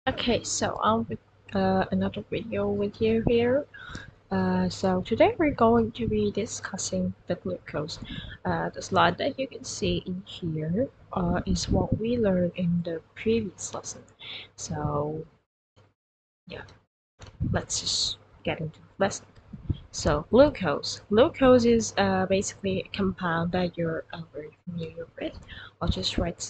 Okay, so I'm with another video with you here. So today we're going to be discussing the glucose. The slide that you can see in here is what we learned in the previous lesson. So yeah, let's just get into the lesson. So glucose. Glucose is basically a compound that you're very familiar with. I'll just write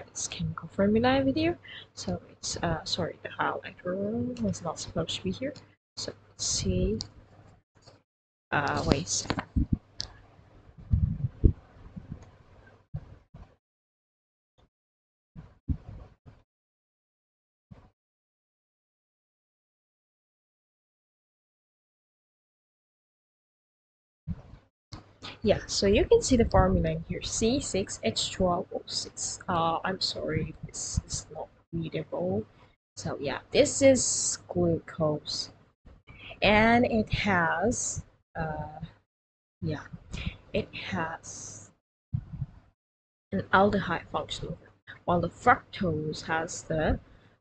its chemical formula with you. So it's sorry, the highlighter was not supposed to be here. So let's see. Wait. Yeah. So you can see the formula in here. C6H12O6. I'm sorry, this is not readable. So yeah, this is glucose, and it has yeah it has an aldehyde functional group, while the fructose has the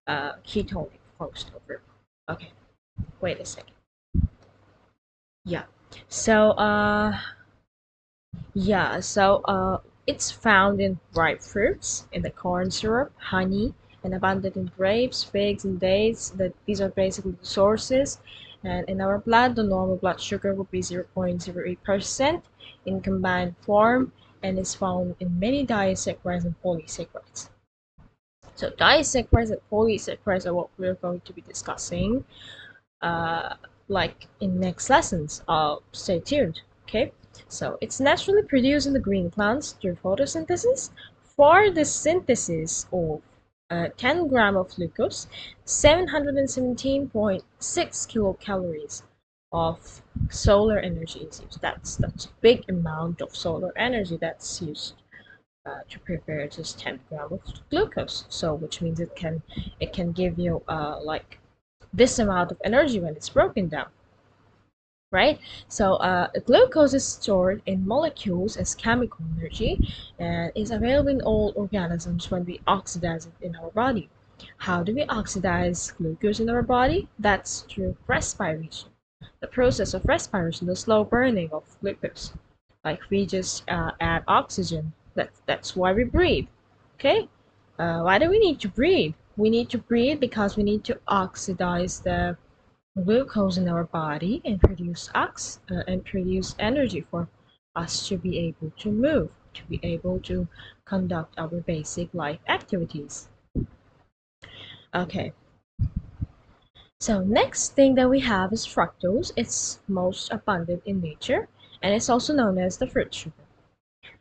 ketonic functional group. Okay, wait a second. Yeah. So it's found in ripe fruits, in the corn syrup, honey, and abundant in grapes, figs, and dates. That these are basically the sources. And in our blood, the normal blood sugar would be 0.08% in combined form, and is found in many disaccharides and polysaccharides. So disaccharides and polysaccharides are what we're going to be discussing, uh, like in next lessons. Stay tuned. Okay. So it's naturally produced in the green plants through photosynthesis. For the synthesis of 10 gram of glucose, 717.6 kilocalories of solar energy is used. That's a big amount of solar energy that's used to prepare just 10 grams of glucose. So which means it can give you like this amount of energy when it's broken down, right? So glucose is stored in molecules as chemical energy and is available in all organisms when we oxidize it in our body. How do we oxidize glucose in our body? That's through respiration. The process of respiration, the slow burning of glucose. Like we just add oxygen. That's why we breathe. Okay? Why do we need to breathe? We need to breathe because we need to oxidize the glucose in our body and produce energy for us to be able to move, to be able to conduct our basic life activities. Okay, so next thing that we have is fructose. It's most abundant in nature, and it's also known as the fruit sugar.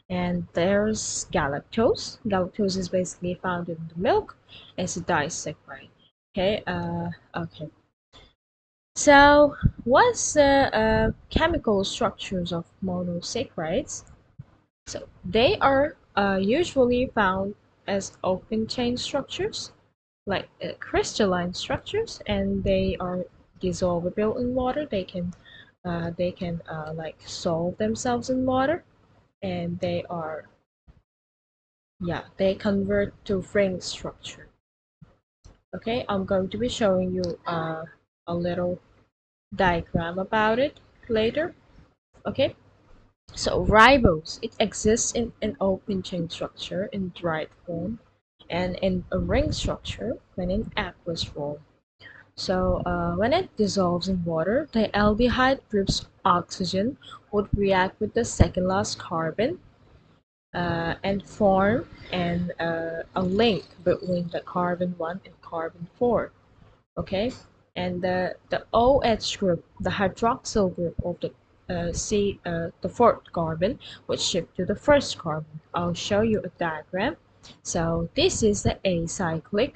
And there's galactose. Galactose is basically found in the milk. It's a disaccharide. Okay. So, what's the chemical structures of monosaccharides? So, they are usually found as open chain structures, like crystalline structures, and they are dissolvable in water. They can like solve themselves in water, and they convert to ring structure. Okay, I'm going to be showing you a little diagram about it later. Okay, so ribose, it exists in an open chain structure in dried form and in a ring structure when in aqueous form. So when it dissolves in water, the aldehyde group's oxygen would react with the second last carbon and form a link between the carbon 1 and carbon 4. Okay, and the OH group, the hydroxyl group of the fourth carbon would shift to the first carbon. I'll show you a diagram. So this is the acyclic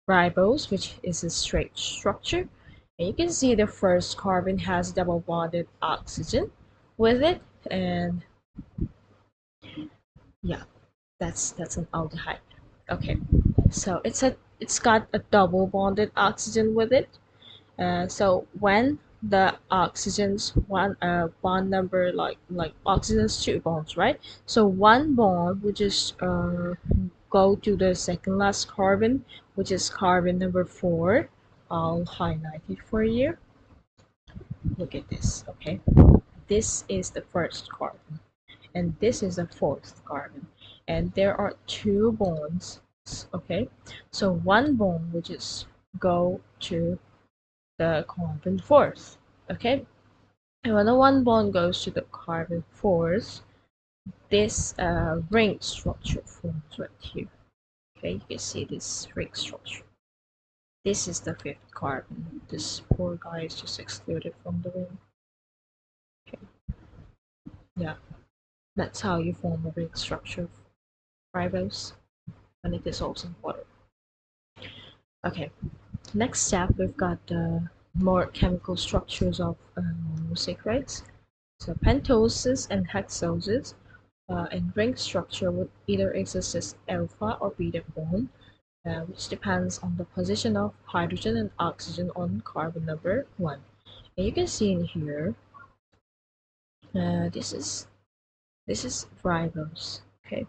ribose, which is a straight structure, and you can see the first carbon has double bonded oxygen with it, and yeah, that's an aldehyde. Okay, so it's got a double bonded oxygen with it. So when the oxygen's one bond number, like oxygen's two bonds, right? So one bond would just go to the second last carbon, which is carbon number 4. I'll highlight it for you. Look at this, okay? This is the first carbon, and this is the fourth carbon. And there are two bonds, okay? So one bond which is go to the carbon fourth, okay? And when the one bond goes to the carbon fourth, this ring structure forms right here. Okay, you can see this ring structure. This is the fifth carbon. This poor guy is just excluded from the ring. Okay, yeah, that's how you form a ring structure of ribose, and it dissolves in water. Okay, next step we've got more chemical structures of monosaccharides. So pentoses and hexoses and ring structure would either exist as alpha or beta bond, which depends on the position of hydrogen and oxygen on carbon number 1. And you can see in here, this is ribose, okay?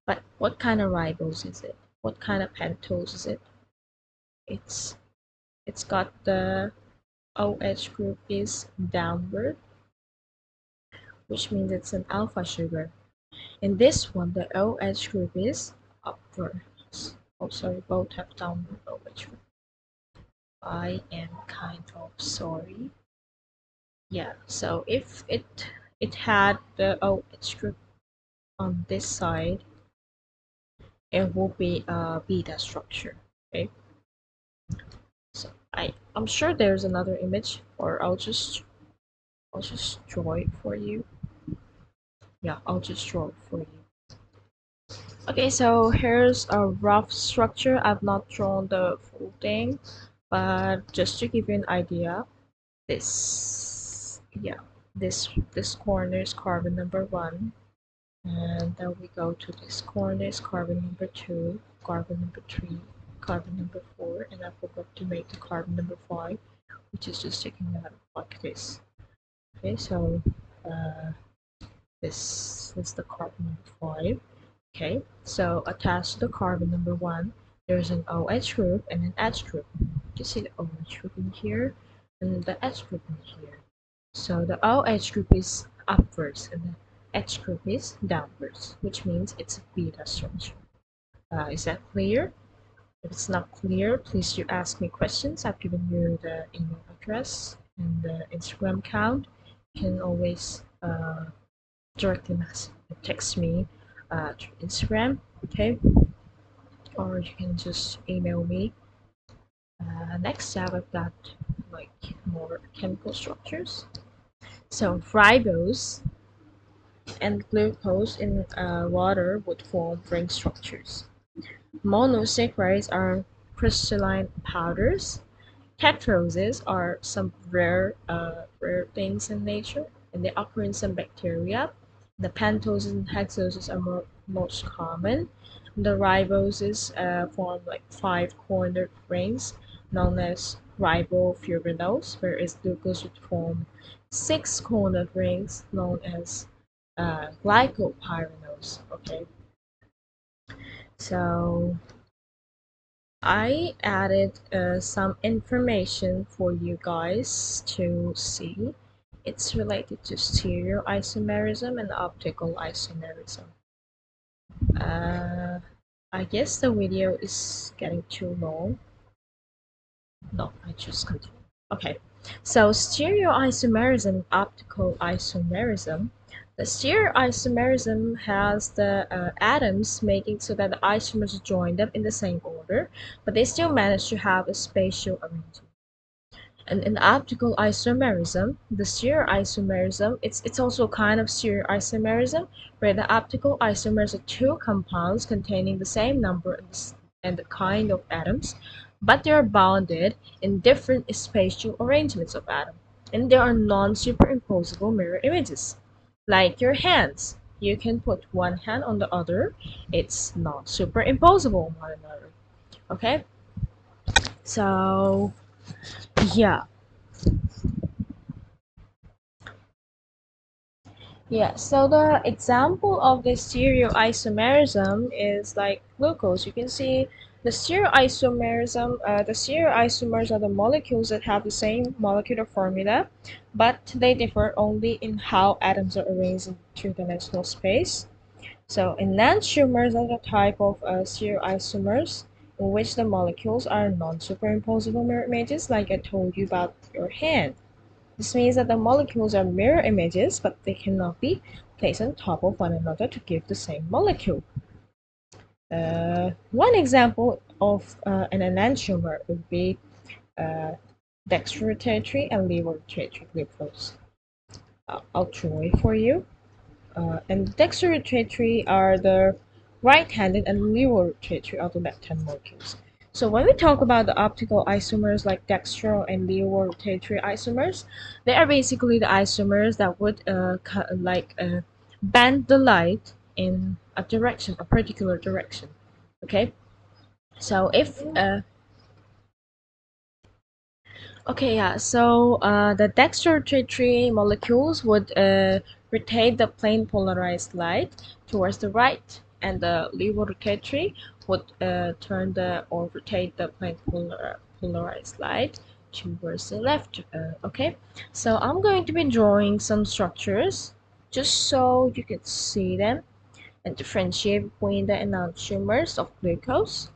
But what kind of ribose is it? What kind of pentose is it? It's got the OH group is downward, which means it's an alpha sugar. In this one, the OH group is upwards. Oh, sorry, both have downward OH group. I am kind of sorry. Yeah, so if it had the OH group on this side, it will be a beta structure. Okay, so I'm sure there's another image, or I'll just draw it for you. Yeah, I'll just draw it for you. Okay, so here's a rough structure. I've not drawn the full thing, but just to give you an idea, this corner is carbon number 1, and then we go to this corner is carbon number 2, carbon number 3, carbon number 4, and I forgot to make the carbon number 5, which is just sticking out like this. Okay, so uh, this is the carbon number 5. Okay, so attached to the carbon number 1, there's an OH group and an H group. You see the OH group in here and the H group in here. So the OH group is upwards and the H group is downwards, which means it's a beta structure. Is that clear? If it's not clear, please do ask me questions. I've given you the email address and the Instagram account. You can always directly text me through Instagram, okay? Or you can just email me. Next up, I've got like more chemical structures. So ribose and glucose in water would form ring structures. Monosaccharides are crystalline powders. Tetroses are some rare things in nature, and they occur in some bacteria. The pentoses and hexoses are most common. The riboses form like 5-cornered rings known as ribofuranols, whereas glucose would form 6-cornered rings known as glycopyranols. Okay, so I added some information for you guys to see. It's related to stereoisomerism and optical isomerism. Uh, I guess the video is getting too long. No, I just continue. Okay, so stereoisomerism and optical isomerism. The stereoisomerism has the atoms making so that the isomers join them in the same order, but they still manage to have a spatial arrangement. And in optical isomerism, the stereoisomerism, it's also kind of stereoisomerism, where the optical isomers are two compounds containing the same number and the kind of atoms, but they are bounded in different spatial arrangements of atoms, and there are non-superimposable mirror images. Like your hands, you can put one hand on the other, it's not superimposable on one another. Okay, so yeah. Yeah, so the example of the stereoisomerism is like glucose. You can see the stereoisomers are the molecules that have the same molecular formula, but they differ only in how atoms are arranged in two-dimensional space. So enantiomers are the type of stereoisomers in which the molecules are non-superimposable mirror images, like I told you about your hand. This means that the molecules are mirror images, but they cannot be placed on top of one another to give the same molecule. One example of an enantiomer would be uh, dextrorotatory and levorotatory glucose. I'll draw it for you. And dextrorotatory are the right-handed and levorotatory are the left-hand molecules. So when we talk about the optical isomers like dextro and levorotatory isomers, they are basically the isomers that would bend the light in a direction, a particular direction. Okay, so if okay, yeah. So the dextrorotatory molecules would rotate the plane polarized light towards the right, and the levorotatory would turn the or rotate the plane polarized light towards the left. Okay, so I'm going to be drawing some structures just so you can see them and differentiate between the enantiomers of glucose.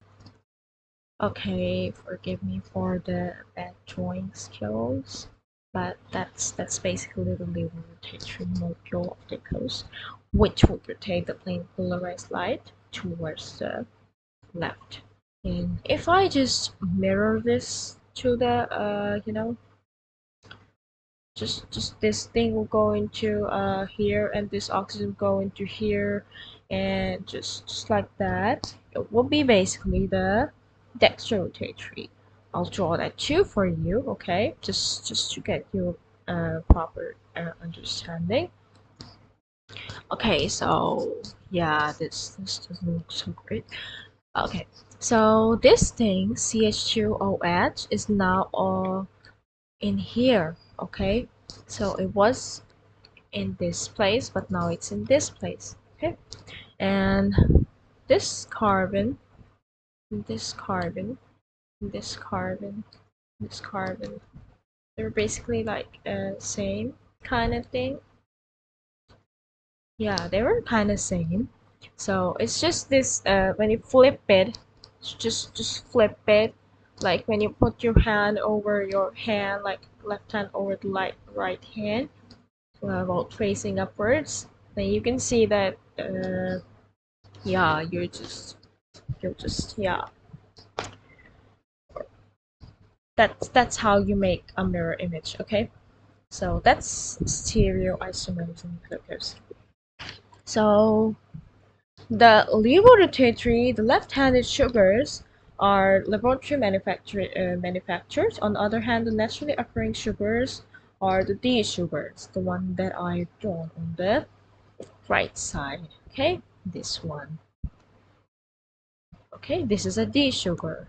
Okay, forgive me for the bad drawing skills, but that's basically the level rotatory molecule of glucose, which would rotate the plane polarized light towards the left. And if I just mirror this to the just this thing will go into here, and this oxygen will go into here, and just like that, it will be basically the dextrorotatory. I'll draw that too for you, okay, just to get you proper understanding. Okay, so yeah, this doesn't look so great. Okay, so this thing CH2OH is now in here. Okay, so it was in this place, but now it's in this place. Okay, and this carbon, this carbon, this carbon, this carbon, they're basically like same kind of thing. Yeah, they were kind of same. So it's just this when you flip it, just flip it, like when you put your hand over your hand, like left hand over the right hand, while tracing upwards, then you can see that yeah, you're just yeah, that's how you make a mirror image. Okay, so that's stereoisomerism glucose. So the levorotatory, the left-handed sugars are laboratory manufactured. On the other hand, the naturally occurring sugars are the D sugars, the one that I've drawn on the right side. Okay, this one. Okay, this is a D sugar,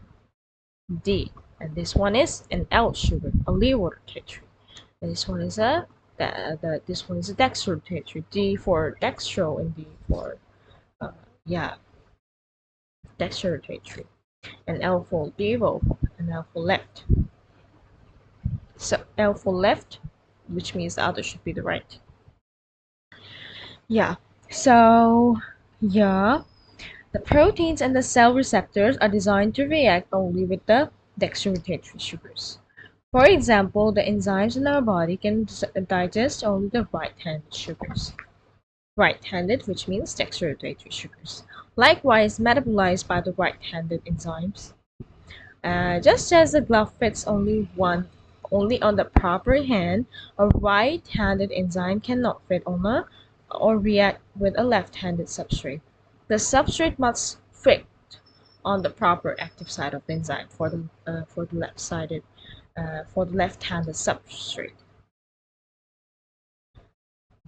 D, and this one is an L sugar, a levorotatory. And this one is this one is a dextrorotatory, D for dextro and D for uh, yeah, dextrorotatory, and L for levo and L for left. So L for left, which means the other should be the right. Yeah. So yeah, the proteins and the cell receptors are designed to react only with the dextrorotatory sugars. For example, the enzymes in our body can digest only the right-handed sugars. Right-handed, which means dextrorotatory sugars. Likewise, metabolized by the right-handed enzymes. Just as the glove fits only on the proper hand, a right-handed enzyme cannot fit on a or react with a left-handed substrate. The substrate must fit on the proper active side of the enzyme for the left-handed substrate.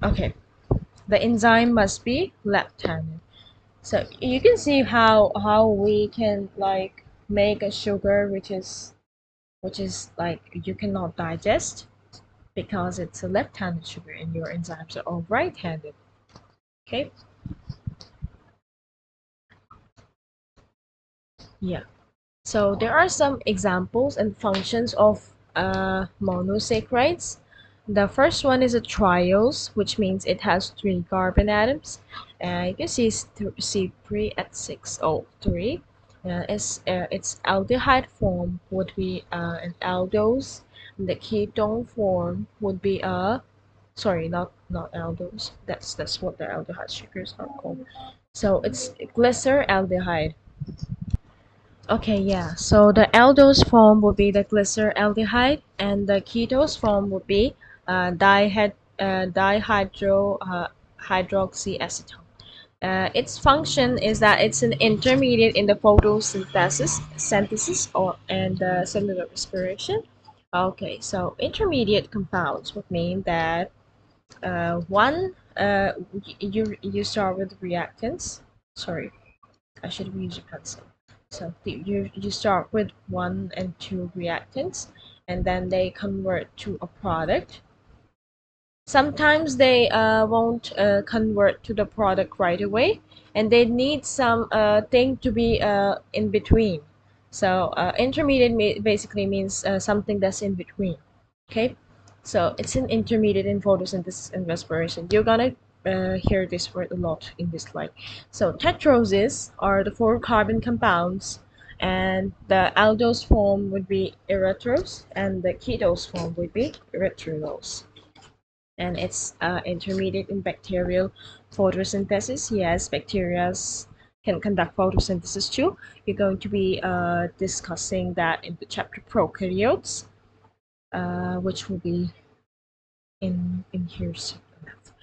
Okay, the enzyme must be left-handed. So you can see how we can like make a sugar which is like you cannot digest. because it's a left-handed sugar and your enzymes are all right-handed. Okay, yeah. So there are some examples and functions of monosaccharides. The first one is a triose, which means it has three carbon atoms. You can see C3 at 603. Its aldehyde form would be an aldose. The ketone form would be a sorry, not aldose. That's what the aldehyde sugars are called. So it's glyceraldehyde. Okay, yeah. So the aldose form would be the glyceraldehyde, and the ketose form would be dihydro hydroxyacetone. Its function is that it's an intermediate in the synthesis or and the cellular respiration. Okay, so intermediate compounds would mean that one you start with reactants. Sorry, I should have used a pencil. So you start with one and two reactants, and then they convert to a product. Sometimes they won't convert to the product right away, and they need some thing to be in between. So intermediate basically means something that's in between. Okay, so it's an intermediate in photosynthesis and respiration. You're gonna hear this word a lot in this slide. So tetroses are the four carbon compounds, and the aldose form would be erythrose, and the ketose form would be erythrulose. And it's intermediate in bacterial photosynthesis. Yes, bacteria can conduct photosynthesis too. You're going to be discussing that in the chapter prokaryotes, which will be in here soon enough.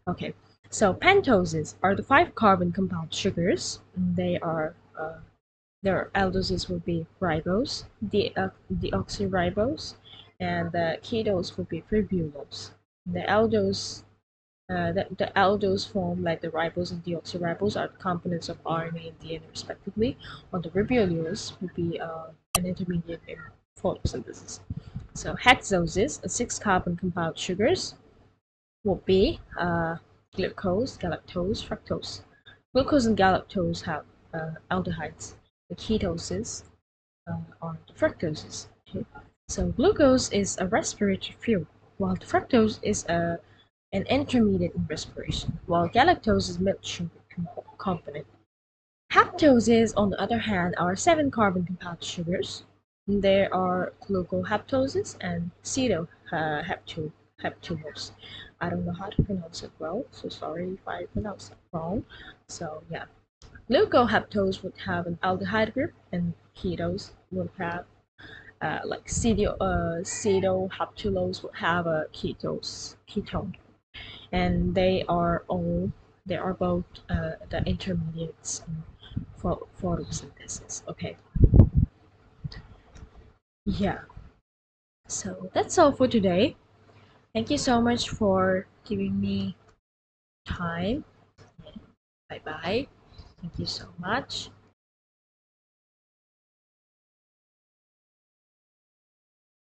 Okay, so pentoses are the five carbon compound sugars. They are their aldoses would be ribose, deoxyribose, and the ketose would be ribulose. The aldose the aldose form, like the ribose and deoxyribose, are components of RNA and DNA respectively, while the ribulose would be an intermediate in photosynthesis. So hexoses, a six carbon compound sugars, would be glucose, galactose, fructose. Glucose and galactose have aldehydes. The ketoses are the fructoses. Okay? So glucose is a respiratory fuel, while the fructose is an intermediate in respiration, while galactose is milk sugar component. Haptoses, on the other hand, are seven carbon compound sugars. There are glucohaptoses and heptulose. I don't know how to pronounce it well, so sorry if I pronounce it wrong. So yeah, glucohaptose would have an aldehyde group, and ketose would have like cetohaptulose would have a ketone, and they are both the intermediates for photosynthesis. Okay, yeah. So that's all for today. Thank you so much for giving me time. Bye bye. Thank you so much.